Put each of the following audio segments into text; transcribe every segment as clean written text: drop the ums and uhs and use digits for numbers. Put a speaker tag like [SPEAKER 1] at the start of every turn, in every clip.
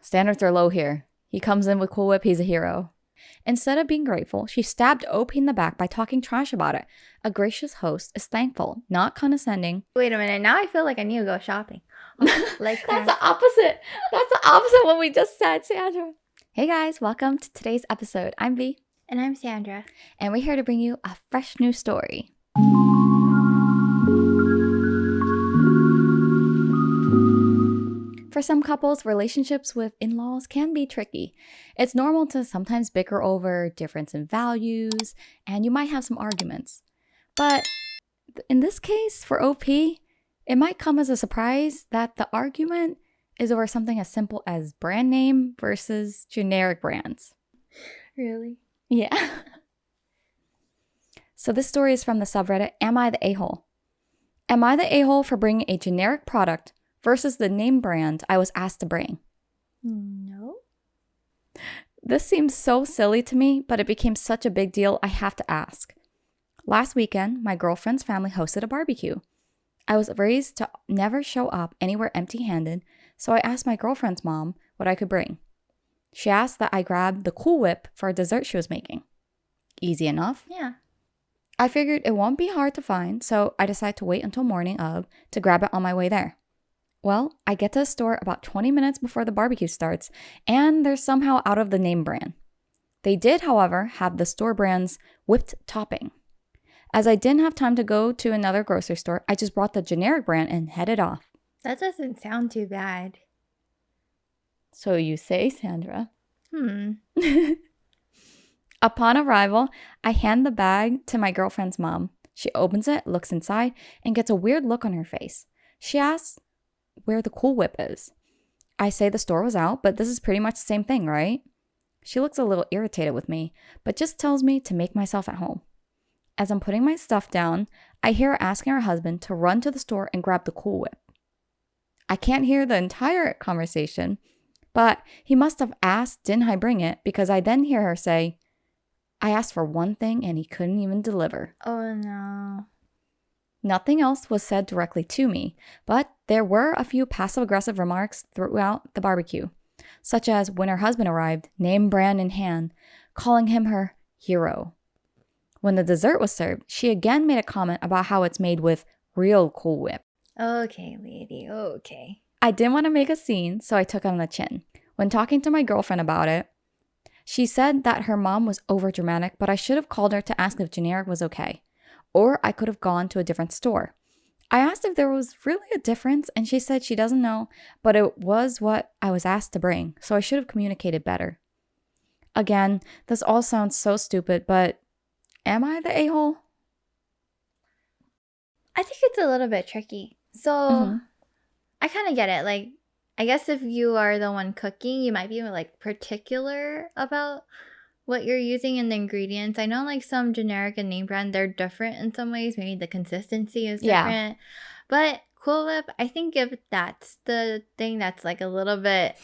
[SPEAKER 1] Standards are low here. He comes in with Cool Whip, he's a hero. Instead of being grateful, she stabbed OP in the back by talking trash about it. A gracious host is thankful, not condescending.
[SPEAKER 2] Wait a minute. Now I feel like I need to go shopping. Like
[SPEAKER 1] That's the opposite. That's the opposite of what we just said, Sandra. Hey guys, welcome to today's episode. I'm V.
[SPEAKER 2] And I'm Sandra.
[SPEAKER 1] And we're here to bring you a fresh new story. For some couples, relationships with in-laws can be tricky. It's normal to sometimes bicker over difference in values, and you might have some arguments. But in this case, for OP, it might come as a surprise that the argument is over something as simple as brand name versus generic brands.
[SPEAKER 2] Really?
[SPEAKER 1] Yeah. So this story is from the subreddit, Am I the A-hole? Am I the A-hole for bringing a generic product versus the name brand I was asked to bring?
[SPEAKER 2] No.
[SPEAKER 1] This seems so silly to me, but it became such a big deal I have to ask. Last weekend, my girlfriend's family hosted a barbecue. I was raised to never show up anywhere empty-handed, so I asked my girlfriend's mom what I could bring. She asked that I grab the Cool Whip for a dessert she was making. Easy enough.
[SPEAKER 2] Yeah.
[SPEAKER 1] I figured it won't be hard to find, so I decided to wait until morning of to grab it on my way there. Well, I get to the store about 20 minutes before the barbecue starts, and they're somehow out of the name brand. They did, however, have the store brand's whipped topping. As I didn't have time to go to another grocery store, I just brought the generic brand and headed off.
[SPEAKER 2] That doesn't sound too bad.
[SPEAKER 1] So you say, Sandra.
[SPEAKER 2] Hmm.
[SPEAKER 1] Upon arrival, I hand the bag to my girlfriend's mom. She opens it, looks inside, and gets a weird look on her face. She asks where the Cool Whip is. I say the store was out, but this is pretty much the same thing, right? She looks a little irritated with me, but just tells me to make myself at home. As I'm putting my stuff down, I hear her asking her husband to run to the store and grab the Cool Whip. I can't hear the entire conversation, but he must have asked, didn't I bring it? Because I then hear her say, I asked for one thing and he couldn't even deliver.
[SPEAKER 2] Oh no.
[SPEAKER 1] Nothing else was said directly to me, but there were a few passive-aggressive remarks throughout the barbecue, such as when her husband arrived, name brand in hand, calling him her hero. When the dessert was served, she again made a comment about how it's made with real Cool Whip.
[SPEAKER 2] Okay, lady. Okay.
[SPEAKER 1] I didn't want to make a scene, so I took it on the chin. When talking to my girlfriend about it, she said that her mom was overdramatic, but I should have called her to ask if generic was okay. Or I could have gone to a different store. I asked if there was really a difference, and she said she doesn't know, but it was what I was asked to bring, so I should have communicated better. Again, this all sounds so stupid, but am I the a-hole?
[SPEAKER 2] I think it's a little bit tricky. So I kind of get it. Like, I guess if you are the one cooking, you might be like particular about what you're using in the ingredients. I know like some generic and name brand, they're different in some ways. Maybe the consistency is different. But Cool Whip, I think if that's the thing that's like a little bit,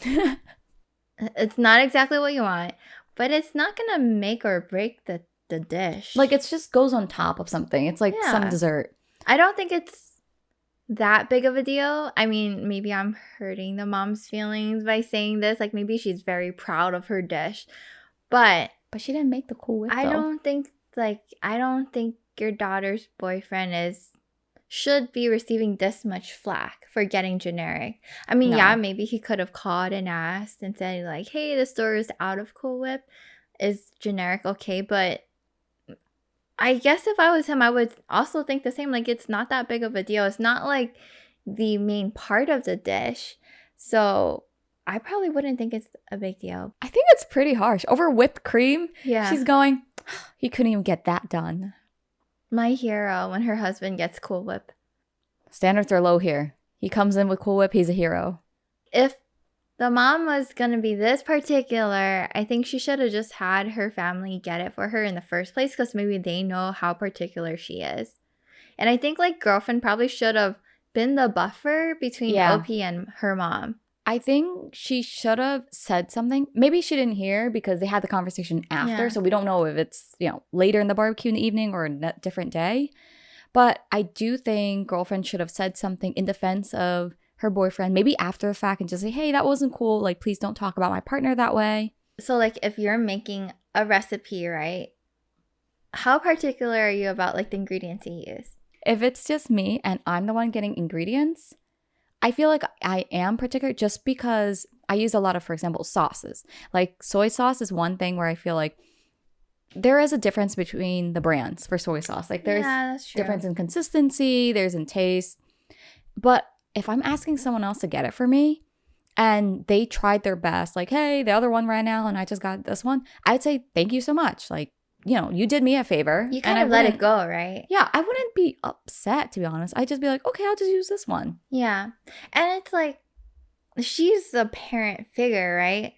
[SPEAKER 2] it's not exactly what you want, but it's not going to make or break the dish.
[SPEAKER 1] Like it just goes on top of something. It's like some dessert.
[SPEAKER 2] I don't think it's that big of a deal. I mean, maybe I'm hurting the mom's feelings by saying this. Like maybe she's very proud of her dish. But
[SPEAKER 1] she didn't make the Cool Whip,
[SPEAKER 2] I don't think your daughter's boyfriend should be receiving this much flack for getting generic. I mean, yeah, maybe he could have called and asked and said like, hey, the store is out of Cool Whip. Is generic okay? But I guess if I was him, I would also think the same. Like, it's not that big of a deal. It's not like the main part of the dish. So I probably wouldn't think it's a big deal.
[SPEAKER 1] I think it's pretty harsh. Over whipped cream, she's going, he couldn't even get that done.
[SPEAKER 2] My hero when her husband gets Cool Whip.
[SPEAKER 1] Standards are low here. He comes in with Cool Whip, he's a hero.
[SPEAKER 2] If the mom was going to be this particular, I think she should have just had her family get it for her in the first place because maybe they know how particular she is. And I think like girlfriend probably should have been the buffer between OP and her mom.
[SPEAKER 1] I think she should have said something. Maybe she didn't hear because they had the conversation after. So we don't know if it's, later in the barbecue in the evening or a different day. But I do think girlfriend should have said something in defense of her boyfriend, maybe after the fact, and just say, hey, that wasn't cool. Like, please don't talk about my partner that way.
[SPEAKER 2] So, like, if you're making a recipe, right? How particular are you about, like, the ingredients you use?
[SPEAKER 1] If it's just me and I'm the one getting ingredients, I feel like I am particular just because I use a lot of, for example, sauces. Like, soy sauce is one thing where I feel like there is a difference between the brands for soy sauce. Like, there's
[SPEAKER 2] that's true.
[SPEAKER 1] difference in consistency, there's in taste. But if I'm asking someone else to get it for me and they tried their best, like, hey, the other one ran out and I just got this one, I'd say, thank you so much. Like, you know, you did me a favor.
[SPEAKER 2] You kind of let it go, right?
[SPEAKER 1] Yeah, I wouldn't be upset, to be honest. I'd just be like, okay, I'll just use this one.
[SPEAKER 2] Yeah. And it's like, she's a parent figure, right?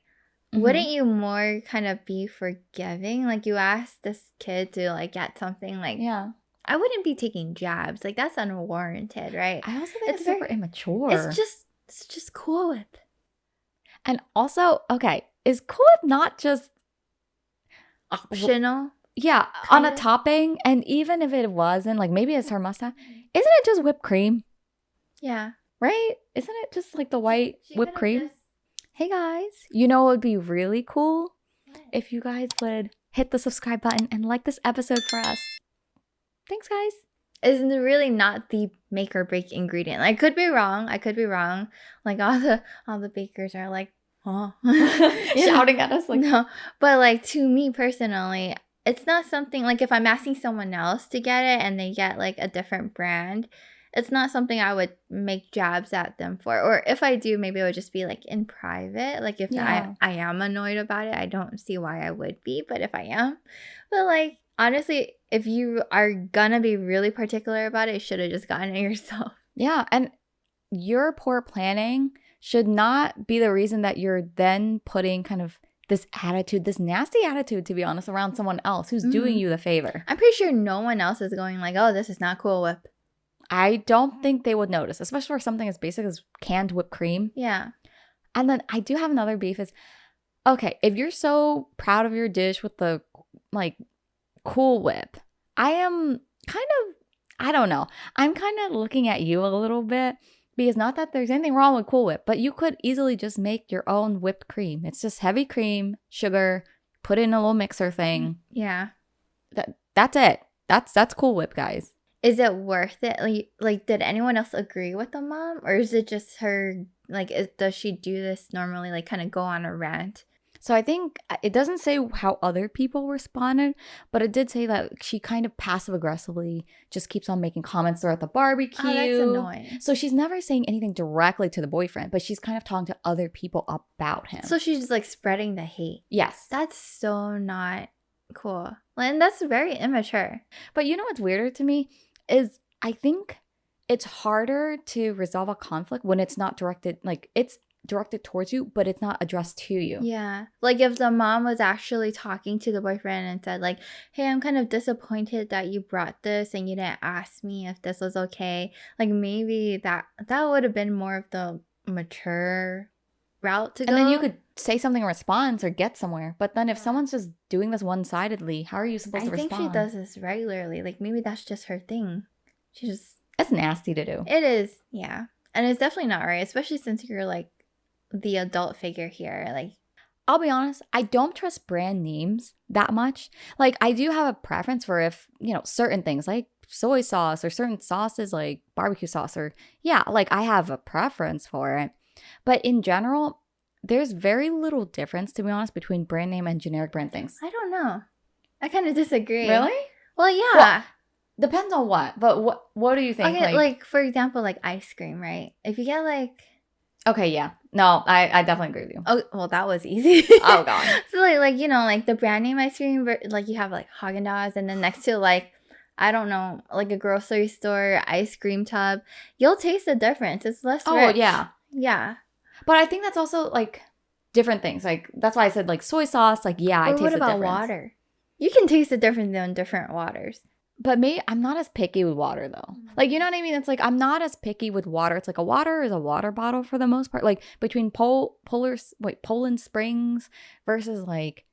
[SPEAKER 2] Wouldn't you more kind of be forgiving? Like, you asked this kid to, like, get something, like,
[SPEAKER 1] Yeah.
[SPEAKER 2] I wouldn't be taking jabs. Like, that's unwarranted, right?
[SPEAKER 1] I also think it's super immature.
[SPEAKER 2] It's just Cool Whip.
[SPEAKER 1] And also, okay, is Cool Whip not just
[SPEAKER 2] optional?
[SPEAKER 1] Yeah, on a topping. And even if it wasn't, like, maybe it's her must-have, isn't it just whipped cream?
[SPEAKER 2] Yeah.
[SPEAKER 1] Right? Isn't it just like the white whipped cream? Hey guys, you know what would be really cool? If you guys would hit the subscribe button and like this episode for us. Thanks, guys.
[SPEAKER 2] Isn't it really not the make or break ingredient? I could be wrong. Like, all the bakers are like, oh,
[SPEAKER 1] shouting at us. Like,
[SPEAKER 2] no. But, like, to me personally, it's not something, like, if I'm asking someone else to get it and they get, like, a different brand, it's not something I would make jabs at them for. Or if I do, maybe it would just be, like, in private. Like, if I am annoyed about it, I don't see why I would be. But if I am, but, like, honestly, if you are gonna be really particular about it, you should have just gotten it yourself.
[SPEAKER 1] Yeah, and your poor planning should not be the reason that you're then putting kind of this attitude, this nasty attitude, to be honest, around someone else who's doing you the favor.
[SPEAKER 2] I'm pretty sure no one else is going like, oh, this is not Cool Whip.
[SPEAKER 1] I don't think they would notice, especially for something as basic as canned whipped cream.
[SPEAKER 2] Yeah.
[SPEAKER 1] And then I do have another beef is, okay, if you're so proud of your dish with the, like, Cool Whip, I am kind of, I don't know. I'm kind of looking at you a little bit because not that there's anything wrong with Cool Whip, but you could easily just make your own whipped cream. It's just heavy cream, sugar, put it in a little mixer thing.
[SPEAKER 2] Yeah.
[SPEAKER 1] That's it. That's Cool Whip, guys.
[SPEAKER 2] Is it worth it? Like, did anyone else agree with the mom? Or is it just her, like, does she do this normally, like, kind of go on a rant?
[SPEAKER 1] So I think it doesn't say how other people responded, but it did say that she kind of passive-aggressively just keeps on making comments throughout the barbecue.
[SPEAKER 2] Oh, that's annoying.
[SPEAKER 1] So she's never saying anything directly to the boyfriend, but she's kind of talking to other people about him.
[SPEAKER 2] So she's just, like, spreading the hate.
[SPEAKER 1] Yes.
[SPEAKER 2] That's so not cool. And that's very immature.
[SPEAKER 1] But you know what's weirder to me is I think it's harder to resolve a conflict when it's not directed, like, it's directed towards you, but it's not addressed to you.
[SPEAKER 2] Yeah. Like, if the mom was actually talking to the boyfriend and said, like, hey, I'm kind of disappointed that you brought this and you didn't ask me if this was okay. Like, maybe that would have been more of the mature route to go.
[SPEAKER 1] And then you could say something in response or get somewhere. But then if someone's just doing this one-sidedly, how are you supposed to respond?
[SPEAKER 2] I think she does this regularly. Like, maybe that's just her thing.
[SPEAKER 1] It's nasty to do.
[SPEAKER 2] It is, yeah. And it's definitely not right, especially since you're, like, the adult figure here. Like,
[SPEAKER 1] I'll be honest, I don't trust brand names that much. Like, I do have a preference for if, you know, certain things like soy sauce or certain sauces like barbecue sauce or, yeah, like I have a preference for it. But in general, there's very little difference, to be honest, between brand name and generic brand things.
[SPEAKER 2] I don't know. I kind of disagree.
[SPEAKER 1] Really?
[SPEAKER 2] Well, yeah.
[SPEAKER 1] Well, depends on what. But what do you think?
[SPEAKER 2] Okay, like, for example, like ice cream, right? If you get, like...
[SPEAKER 1] Okay, yeah. No, I definitely agree with you.
[SPEAKER 2] Oh, well, that was easy.
[SPEAKER 1] Oh, God.
[SPEAKER 2] So, like, you know, like, the brand name ice cream, like, you have, like, Haagen-Dazs, and then next to, like, I don't know, like a grocery store ice cream tub, you'll taste the difference. It's less rich.
[SPEAKER 1] Oh, yeah.
[SPEAKER 2] Yeah.
[SPEAKER 1] But I think that's also, like, different things. Like, that's why I said, like, soy sauce. Like, yeah, I taste the difference.
[SPEAKER 2] What about water? You can taste the difference in different waters.
[SPEAKER 1] But I'm not as picky with water, though. Like, you know what I mean? It's like, I'm not as picky with water. It's like a water is a water bottle for the most part. Like, between Poland Springs versus, like,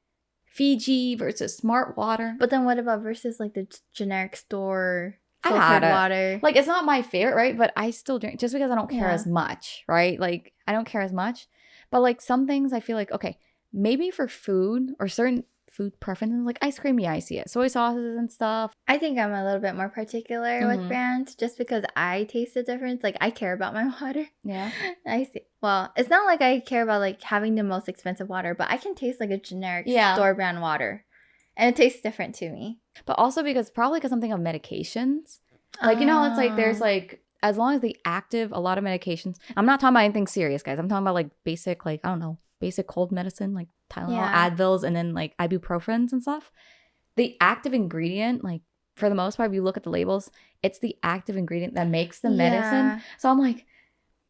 [SPEAKER 1] Fiji versus Smart Water.
[SPEAKER 2] But then what about versus, like, the generic store
[SPEAKER 1] I
[SPEAKER 2] filtered
[SPEAKER 1] had it.
[SPEAKER 2] water.
[SPEAKER 1] Like, it's not my favorite, right? But I still drink just because I don't care
[SPEAKER 2] Yeah.
[SPEAKER 1] as much, right? Like, I don't care as much. But like some things I feel like, okay, maybe for food or certain food preferences, like ice cream, yeah, I see it. Soy sauces and stuff.
[SPEAKER 2] I think I'm a little bit more particular with
[SPEAKER 1] Mhm.
[SPEAKER 2] brands just because I taste the difference. Like, I care about my water.
[SPEAKER 1] Yeah.
[SPEAKER 2] I see. Well, it's not like I care about like having the most expensive water, but I can taste like a generic
[SPEAKER 1] Yeah.
[SPEAKER 2] store brand water, and it tastes different to me.
[SPEAKER 1] But also probably because I'm thinking of medications. Like, you know, it's like there's
[SPEAKER 2] Oh.
[SPEAKER 1] like, as long as the active, a lot of medications. I'm not talking about anything serious, guys. I'm talking about like basic, like, I don't know, basic cold medicine, like Tylenol,
[SPEAKER 2] Yeah.
[SPEAKER 1] Advils, and then like ibuprofens and stuff. The active ingredient, like for the most part, if you look at the labels, it's the active ingredient that makes the medicine.
[SPEAKER 2] Yeah.
[SPEAKER 1] So I'm like,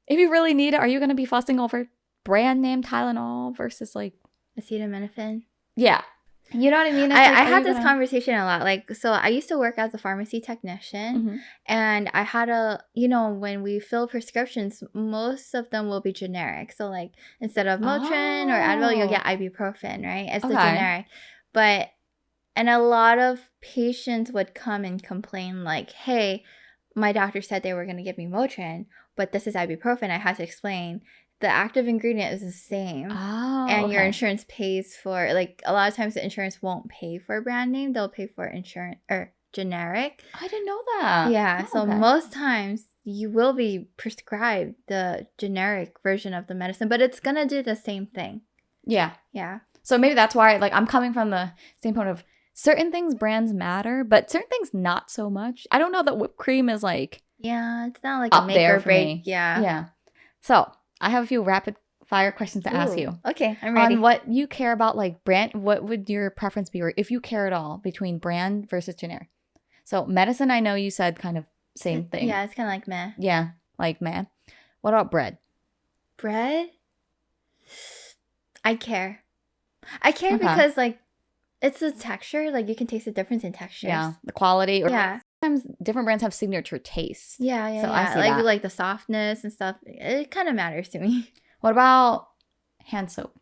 [SPEAKER 1] if you really need it, are you going to be fussing over brand name Tylenol versus like,
[SPEAKER 2] Acetaminophen.
[SPEAKER 1] yeah. You know what I mean? It's
[SPEAKER 2] I
[SPEAKER 1] like, are
[SPEAKER 2] had
[SPEAKER 1] you
[SPEAKER 2] this conversation a lot. Like, so I used to work as a pharmacy technician,
[SPEAKER 1] Mhm.
[SPEAKER 2] and I had a, you know, when we fill prescriptions, most of them will be generic. So, like, instead of Motrin or Advil, you'll get ibuprofen, right? It's the
[SPEAKER 1] Okay.
[SPEAKER 2] generic. But, and a lot of patients would come and complain, like, hey, my doctor said they were going to give me Motrin, but this is ibuprofen. I had to explain the active ingredient is the same.
[SPEAKER 1] Oh,
[SPEAKER 2] And your
[SPEAKER 1] okay.
[SPEAKER 2] insurance pays for, like, a lot of times the insurance won't pay for brand name. They'll pay for insurance or generic.
[SPEAKER 1] I didn't know that.
[SPEAKER 2] Yeah.
[SPEAKER 1] Oh,
[SPEAKER 2] So
[SPEAKER 1] okay.
[SPEAKER 2] most times you will be prescribed the generic version of the medicine, but it's going to do the same thing.
[SPEAKER 1] Yeah.
[SPEAKER 2] Yeah.
[SPEAKER 1] So maybe that's why, like, I'm coming from the same point of certain things brands matter, but certain things not so much. I don't know that whipped cream is like
[SPEAKER 2] Yeah. It's not like a
[SPEAKER 1] up
[SPEAKER 2] make
[SPEAKER 1] there
[SPEAKER 2] or
[SPEAKER 1] for
[SPEAKER 2] break.
[SPEAKER 1] me.
[SPEAKER 2] Yeah.
[SPEAKER 1] Yeah. So I have a few rapid fire questions to ask
[SPEAKER 2] Ooh,
[SPEAKER 1] you
[SPEAKER 2] okay. I'm ready.
[SPEAKER 1] on what you care about, like brand. What would your preference be, or if you care at all, between brand versus generic? So medicine, I know you said kind of same thing.
[SPEAKER 2] Yeah. It's kind of like meh.
[SPEAKER 1] Yeah, like man. What about bread?
[SPEAKER 2] Bread? I care. I care
[SPEAKER 1] Okay.
[SPEAKER 2] because, like, it's the texture. Like, you can taste the difference in textures.
[SPEAKER 1] Yeah, the quality. Or
[SPEAKER 2] Yeah.
[SPEAKER 1] sometimes different brands have signature tastes.
[SPEAKER 2] Yeah, yeah,
[SPEAKER 1] So
[SPEAKER 2] yeah.
[SPEAKER 1] I see
[SPEAKER 2] like
[SPEAKER 1] that.
[SPEAKER 2] like the softness and stuff. It kind of matters to me.
[SPEAKER 1] What about hand soap?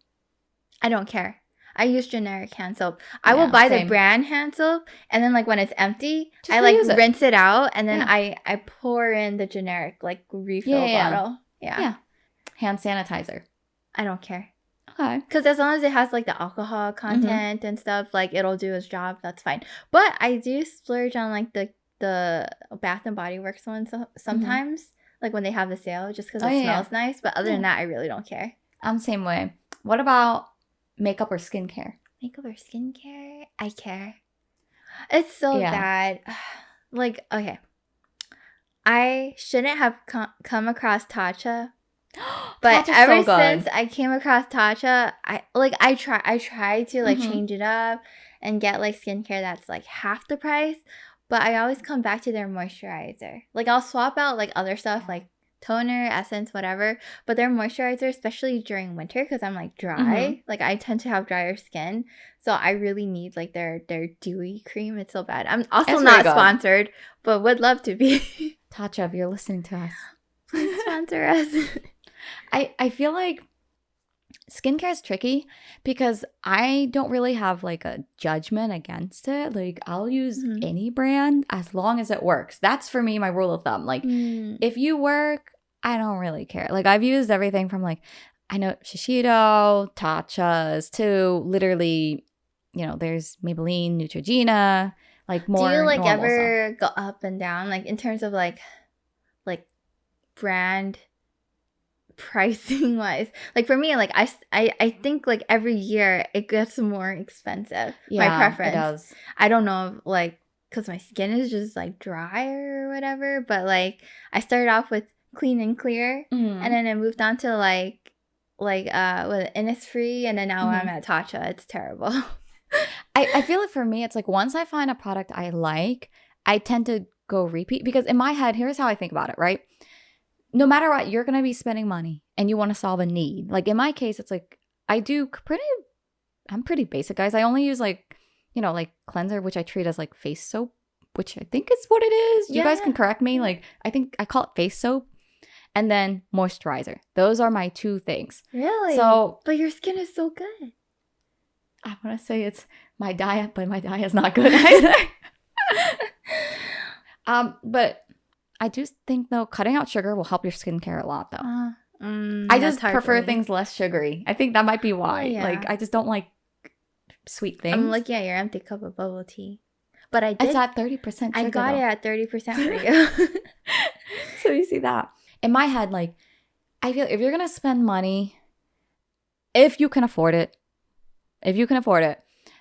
[SPEAKER 2] I don't care. I use generic hand soap. I will
[SPEAKER 1] Yeah,
[SPEAKER 2] buy
[SPEAKER 1] same.
[SPEAKER 2] the brand hand soap, and then, like, when it's empty,
[SPEAKER 1] Just
[SPEAKER 2] I like
[SPEAKER 1] reuse it.
[SPEAKER 2] rinse it out, and then
[SPEAKER 1] Yeah.
[SPEAKER 2] I pour in the generic, like, refill
[SPEAKER 1] Yeah.
[SPEAKER 2] bottle. Yeah.
[SPEAKER 1] Yeah. Hand sanitizer.
[SPEAKER 2] I don't care.
[SPEAKER 1] Okay.
[SPEAKER 2] Because as long as it has, like, the alcohol content and stuff, like, it'll do its job. That's fine. But I do splurge on, like, the Bath and Body Works ones sometimes, like, when they have the sale, just because
[SPEAKER 1] Oh,
[SPEAKER 2] it
[SPEAKER 1] yeah,
[SPEAKER 2] smells nice. But other than
[SPEAKER 1] Yeah.
[SPEAKER 2] that, I really don't care.
[SPEAKER 1] I'm the same way. What about makeup or skincare?
[SPEAKER 2] Makeup or skincare? I care. It's so
[SPEAKER 1] Yeah.
[SPEAKER 2] bad. Like, okay. I shouldn't have come across Tatcha. But
[SPEAKER 1] Tatcha's
[SPEAKER 2] ever
[SPEAKER 1] so good.
[SPEAKER 2] since I came across Tatcha, I try to, like,
[SPEAKER 1] Mhm.
[SPEAKER 2] change it up and get, like, skincare that's, like, half the price. But I always come back to their moisturizer. Like, I'll swap out, like, other stuff, like toner, essence, whatever. But their moisturizer, especially during winter, because I'm, like, dry. Like, I tend to have drier skin. So I really need, like, their dewy cream. It's so bad. I'm also
[SPEAKER 1] It's
[SPEAKER 2] not
[SPEAKER 1] really good.
[SPEAKER 2] sponsored, but would love to be.
[SPEAKER 1] Tatcha, if you're listening to us.
[SPEAKER 2] Please sponsor us.
[SPEAKER 1] I feel like skincare is tricky because I don't really have like a judgment against it. Like I'll use
[SPEAKER 2] Mhm.
[SPEAKER 1] any brand as long as it works. That's for me my rule of thumb. Like if you work, I don't really care. Like I've used everything from like I know Shiseido, Tatchas to literally, you know, there's Maybelline, Neutrogena, like more
[SPEAKER 2] Do you, like,
[SPEAKER 1] normal stuff.
[SPEAKER 2] ever go up and down, like, in terms of like brand pricing wise? Like, for me, like, I think, like, every year it gets more expensive.
[SPEAKER 1] Yeah,
[SPEAKER 2] My preference.
[SPEAKER 1] it does.
[SPEAKER 2] I don't know, like, because my skin is just, like, dry or whatever. But, like, I started off with Clean and Clear,
[SPEAKER 1] Mhm.
[SPEAKER 2] and then I moved on to like with Innisfree, and then now I'm at Tatcha. It's terrible.
[SPEAKER 1] I feel it for me. It's like once I find a product I like, I tend to go repeat because in my head, here's how I think about it, right? No matter what, you're going to be spending money and you want to solve a need. Like in my case, it's like I'm pretty basic, guys. I only use like, you know, like cleanser, which I treat as like face soap, which I think is what it is. You guys can correct me. Like I think I call it face soap. And then moisturizer. Those are my two things.
[SPEAKER 2] Really?
[SPEAKER 1] So,
[SPEAKER 2] but your skin is so good.
[SPEAKER 1] I want to say it's my diet, but my diet is not good either. But I do think though, cutting out sugar will help your skincare a lot though. I
[SPEAKER 2] That's
[SPEAKER 1] just
[SPEAKER 2] hard
[SPEAKER 1] prefer
[SPEAKER 2] for me.
[SPEAKER 1] things less sugary. I think that might be why.
[SPEAKER 2] Yeah.
[SPEAKER 1] Like I just don't like sweet things.
[SPEAKER 2] I'm looking at your empty cup of bubble tea. But I
[SPEAKER 1] It's
[SPEAKER 2] did.
[SPEAKER 1] at 30% sugar.
[SPEAKER 2] I got
[SPEAKER 1] though.
[SPEAKER 2] it at 30% for you.
[SPEAKER 1] So you see that. In my head, like, I feel if you're going to spend money, if you can afford it,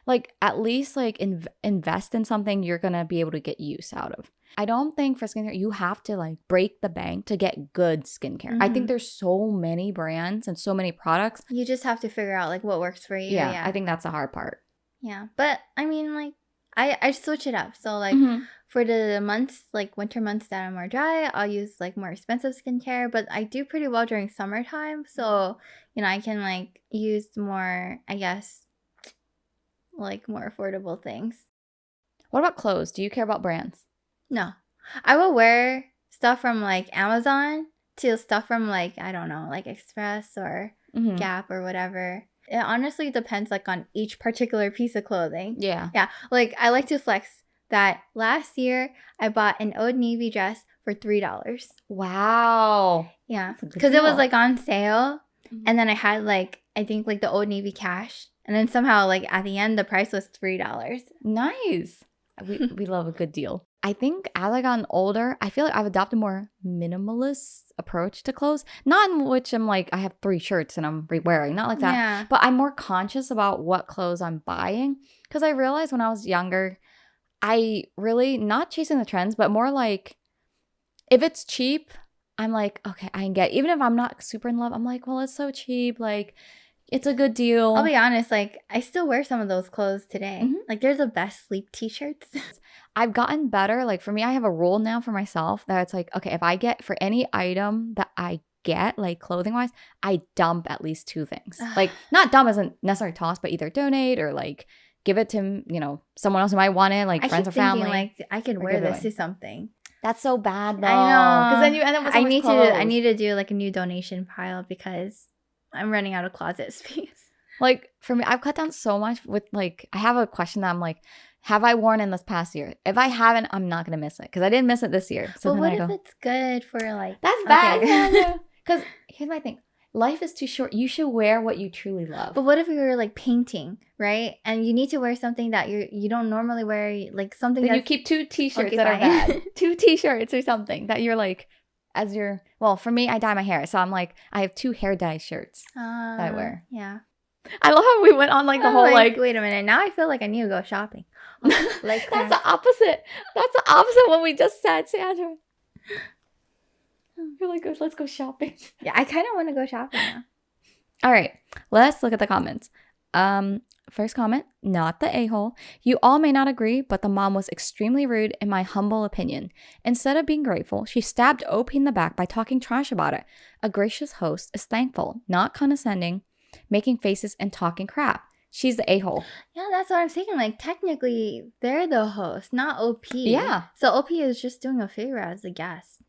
[SPEAKER 1] like at least like invest in something you're going to be able to get use out of. I don't think for skincare, you have to like break the bank to get good skincare. I think there's so many brands and so many products.
[SPEAKER 2] You just have to figure out like what works for you.
[SPEAKER 1] Yeah, I think that's the hard part.
[SPEAKER 2] Yeah. But I mean, like, I switch it up. So like for the months, like winter months that are more dry, I'll use like more expensive skincare. But I do pretty well during summertime. So, I can like use more, I guess, like more affordable things.
[SPEAKER 1] What about clothes? Do you care about brands?
[SPEAKER 2] No. I will wear stuff from like Amazon to stuff from like, I don't know, like Express or Gap or whatever. It honestly depends like on each particular piece of clothing.
[SPEAKER 1] Yeah.
[SPEAKER 2] Yeah. Like I like to flex that last year I bought an Old Navy dress for $3.
[SPEAKER 1] Wow.
[SPEAKER 2] Yeah. Because it was like on sale. And then I had like, I think like the Old Navy cash. And then somehow like at the end the price was $3.
[SPEAKER 1] Nice. We love a good deal. I think as I gotten older, I feel like I've adopted a more minimalist approach to clothes. Not in which I'm like, I have 3 shirts and I'm re-wearing. Not like that.
[SPEAKER 2] Yeah.
[SPEAKER 1] But I'm more conscious about what clothes I'm buying. Because I realized when I was younger, I really, not chasing the trends, but more like, if it's cheap, I'm like, okay, I can get it. Even if I'm not super in love, I'm like, well, it's so cheap. Like, it's a good deal.
[SPEAKER 2] I'll be honest, like, I still wear some of those clothes today. Like, they're the best sleep t-shirts.
[SPEAKER 1] I've gotten better. Like, for me, I have a rule now for myself that it's like, okay, if I get, for any item that I get, like clothing-wise, I dump at least 2 things. Like, not dump isn't necessarily toss, but either donate or, like, give it to, someone else who might want it, like
[SPEAKER 2] I
[SPEAKER 1] friends or
[SPEAKER 2] keep thinking,
[SPEAKER 1] family.
[SPEAKER 2] like, I could wear this to something.
[SPEAKER 1] That's so bad, though.
[SPEAKER 2] I know.
[SPEAKER 1] Because then you end up with so much clothes.
[SPEAKER 2] I need to do, like, a new donation pile because I'm running out of closet space.
[SPEAKER 1] Like, for me, I've cut down so much with, like, I have a question that I'm like, have I worn in this past year? If I haven't, I'm not going to miss it. Because I didn't miss it this year. So
[SPEAKER 2] but what if it's good for, like...
[SPEAKER 1] That's bad. Because here's my thing. Life is too short. You should wear what you truly love.
[SPEAKER 2] But what if you're, like, painting, right? And you need to wear something that you don't normally wear, like, something
[SPEAKER 1] then
[SPEAKER 2] that
[SPEAKER 1] you keep 2 t-shirts that are bad. 2 t-shirts or something that you're, like... Well, for me, I dye my hair. So I'm like, I have 2 hair dye shirts that I wear.
[SPEAKER 2] Yeah.
[SPEAKER 1] I love how we went on like the whole like
[SPEAKER 2] wait a minute. Now I feel like I need to go shopping. Like
[SPEAKER 1] that's the opposite. That's the opposite of what we just said, Sandra. You're like, let's go shopping.
[SPEAKER 2] Yeah, I kind of want to go shopping now.
[SPEAKER 1] All right, let's look at the comments. First comment, not the a-hole. You all may not agree, but the mom was extremely rude in my humble opinion. Instead of being grateful, she stabbed OP in the back by talking trash about it. A gracious host is thankful, not condescending, making faces and talking crap. She's the a-hole.
[SPEAKER 2] Yeah, that's what I'm saying. Like, technically, they're the host, not OP.
[SPEAKER 1] Yeah.
[SPEAKER 2] So OP is just doing a favor as a guest.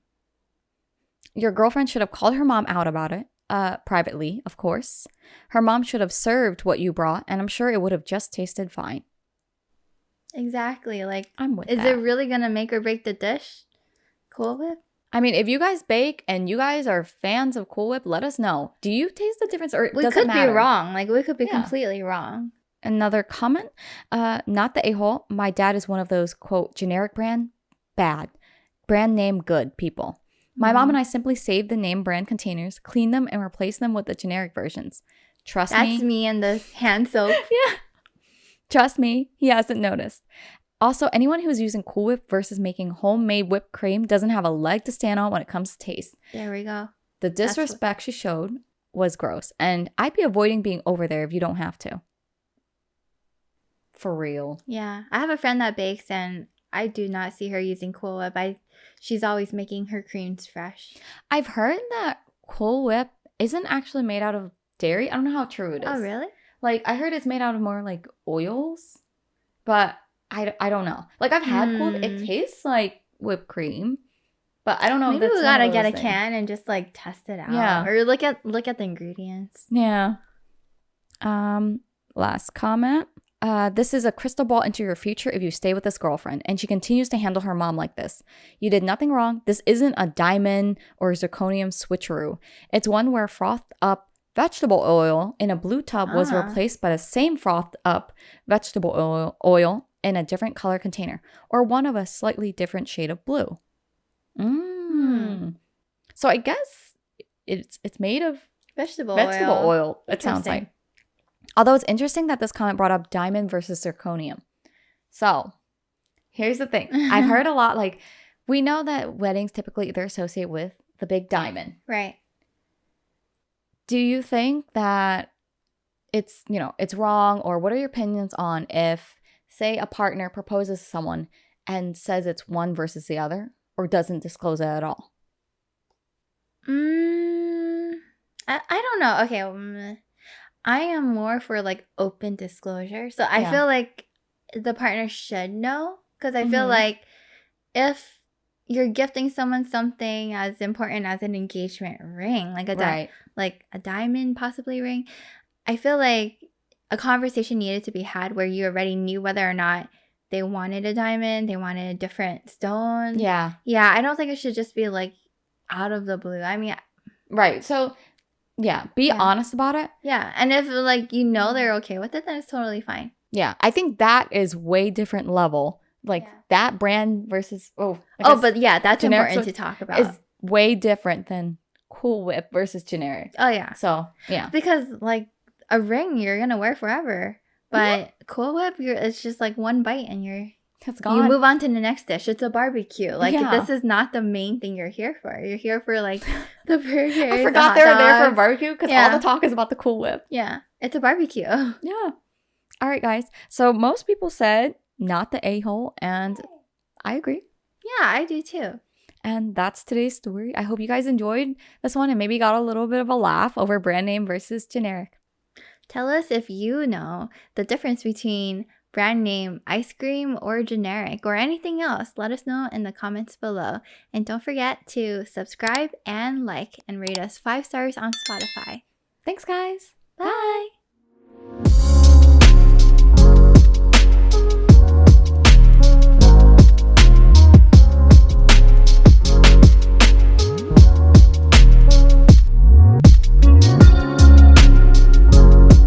[SPEAKER 1] Your girlfriend should have called her mom out about it. Privately, of course. Her mom should have served what you brought, and I'm sure it would have just tasted fine.
[SPEAKER 2] Exactly. Like,
[SPEAKER 1] I'm with
[SPEAKER 2] is
[SPEAKER 1] that.
[SPEAKER 2] it really gonna make or break the dish? Cool Whip?
[SPEAKER 1] I mean, if you guys bake and you guys are fans of Cool Whip, let us know. Do you taste the difference, or
[SPEAKER 2] we
[SPEAKER 1] does
[SPEAKER 2] could
[SPEAKER 1] it matter?
[SPEAKER 2] be wrong. Like, we could be completely wrong.
[SPEAKER 1] Another comment. Not the a-hole. My dad is one of those, quote, generic brand, bad, brand name good people. My mom and I simply save the name brand containers, clean them, and replace them with the generic versions. Trust me.
[SPEAKER 2] That's me and the hand soap.
[SPEAKER 1] Yeah. Trust me, he hasn't noticed. Also, anyone who's using Cool Whip versus making homemade whipped cream doesn't have a leg to stand on when it comes to taste.
[SPEAKER 2] There we go.
[SPEAKER 1] The disrespect she showed was gross, and I'd be avoiding being over there if you don't have to. For real.
[SPEAKER 2] Yeah. I have a friend that bakes, and I do not see her using Cool Whip. She's always making her creams fresh.
[SPEAKER 1] I've heard that Cool Whip isn't actually made out of dairy. I don't know how true it is.
[SPEAKER 2] Oh, really?
[SPEAKER 1] Like, I heard it's made out of more, like, oils, but I don't know. Like, I've had Cool Whip. It tastes like whipped cream, but I don't know.
[SPEAKER 2] Maybe we gotta get a can and just, like, test it out.
[SPEAKER 1] Yeah.
[SPEAKER 2] Or look at the ingredients.
[SPEAKER 1] Yeah. Last comment. This is a crystal ball into your future if you stay with this girlfriend. And she continues to handle her mom like this. You did nothing wrong. This isn't a diamond or zirconium switcheroo. It's one where frothed up vegetable oil in a blue tub was replaced by the same frothed up vegetable oil in a different color container, or one of a slightly different shade of blue. So I guess it's made of
[SPEAKER 2] vegetable
[SPEAKER 1] oil. It sounds like. Although it's interesting that this comment brought up diamond versus zirconium. So here's the thing. I've heard a lot, like, we know that weddings typically they're associated with the big diamond.
[SPEAKER 2] Right.
[SPEAKER 1] Do you think that it's, you know, it's wrong, or what are your opinions on if, say, a partner proposes to someone and says it's one versus the other, or doesn't disclose it at all?
[SPEAKER 2] I don't know. Okay. I am more for like open disclosure. So I feel like the partner should know, because I feel like if you're gifting someone something as important as an engagement ring, like a diamond possibly ring, I feel like a conversation needed to be had where you already knew whether or not they wanted a diamond, they wanted a different stone. Yeah, I don't think it should just be like out of the blue. I mean, right. So be honest about it. Yeah. And if like you know they're okay with it, then it's totally fine. Yeah. I think that is way different level. Like that brand versus but that's important to talk about. Is way different than Cool Whip versus generic. Oh yeah. So because like a ring you're gonna wear forever, but Cool Whip it's just like one bite and it's gone. You move on to the next dish. It's a barbecue. Like this is not the main thing you're here for. You're here for like the burgers. I forgot they were there for a barbecue because all the talk is about the Cool Whip. Yeah, it's a barbecue. Yeah. All right, guys. So most people said not the a-hole, and I agree. Yeah, I do too. And that's today's story. I hope you guys enjoyed this one and maybe got a little bit of a laugh over brand name versus generic. Tell us if you know the difference between brand name ice cream or generic or anything else. Let us know in the comments below. And don't forget to subscribe and like and rate us 5 stars on Spotify. Thanks, guys. Bye.